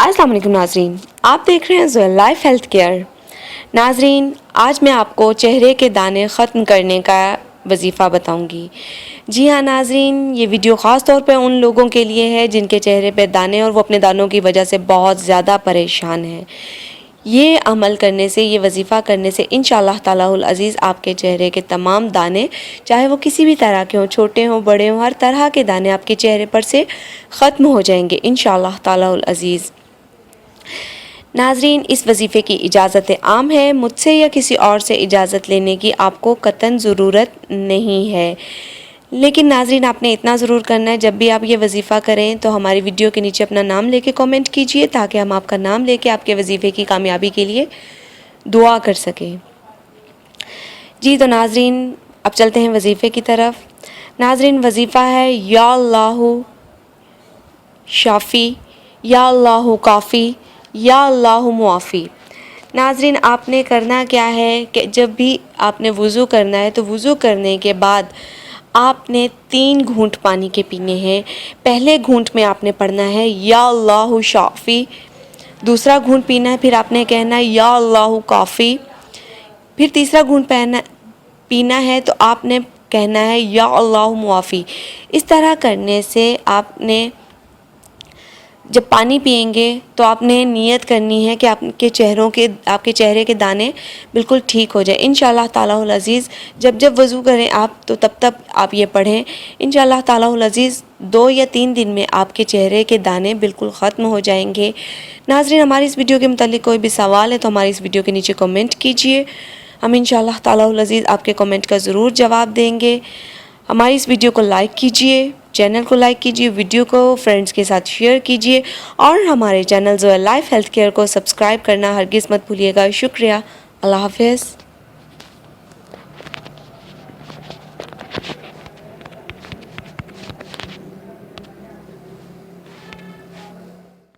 अस्सलाम वालेकुम नाजरीन, आप देख रहे हैं ज़ोया लाइफ हेल्थ केयर। नाजरीन, आज मैं आपको चेहरे के दाने ख़त्म करने का वजीफ़ा बताऊंगी। जी हाँ नाजरीन, ये वीडियो ख़ास तौर पे उन लोगों के लिए है जिनके चेहरे पे दाने और वो अपने दानों की वजह से बहुत ज़्यादा परेशान हैं। ये अमल करने से, ये वजीफ़ा करने से इंशाअल्लाह तालाहुल अज़ीज़ आपके चेहरे के तमाम दाने, चाहे वो किसी भी तरह के हों, छोटे हों बड़े हों, हर तरह के दाने आपके चेहरे पर से ख़त्म हो जाएंगे इंशाअल्लाह तालाहुल अज़ीज़। नाजरीन, इस वजीफ़े की इजाज़त आम है, मुझसे या किसी और से इजाज़त लेने की आपको कतन ज़रूरत नहीं है। लेकिन नाजरीन, आपने इतना ज़रूर करना है, जब भी आप ये वजीफ़ा करें तो हमारी वीडियो के नीचे अपना नाम लेके कमेंट कीजिए, ताकि हम आपका नाम लेके आपके वजीफ़े की कामयाबी के लिए दुआ कर सकें। जी तो नाजरीन, अब चलते हैं वजीफ़े की तरफ। नाजरीन, वजीफ़ा है या अल्लाहु शाफ़ी, या अल्लाहु काफ़ी, या अल्लाहु मुआफ़ी। नाजरीन, आपने करना क्या है कि जब भी आपने वज़ू करना है तो वज़ू करने के बाद आपने 3 घूंट पानी के पीने हैं। पहले घूंट में आपने पढ़ना है या अल्लाहु शाफ़ी, दूसरा घूंट पीना है, फिर आपने कहना है या अल्लाहु काफ़ी, फिर तीसरा घूंट पीना है तो आपने कहना है या अल्लाहु मुआफ़ी। इस तरह करने से आपने जब पानी पिएंगे तो आपने नियत करनी है कि आपके चेहरे के दाने बिल्कुल ठीक हो जाए इंशाअल्लाह तालाहुल अज़ीज़। जब वज़ू करें आप तो तब आप ये पढ़ें इंशाअल्लाह तालाहुल अज़ीज़। 2 या 3 दिन में आपके चेहरे के दाने बिल्कुल ख़त्म हो जाएंगे। नाज़रीन, हमारी इस वीडियो के मुतालिक कोई भी सवाल है तो हमारी इस वीडियो के नीचे कमेंट कीजिए, हम इंशाअल्लाह तालाहुल अज़ीज़ आपके कमेंट का ज़रूर जवाब देंगे। हमारी इस वीडियो को लाइक कीजिए, चैनल को लाइक कीजिए, वीडियो को फ्रेंड्स के साथ शेयर कीजिए और हमारे channel Zoya life health care को सब्सक्राइब करना हरगिज़ मत भूलिएगा। शुक्रिया। अल्लाह हाफ़िज़।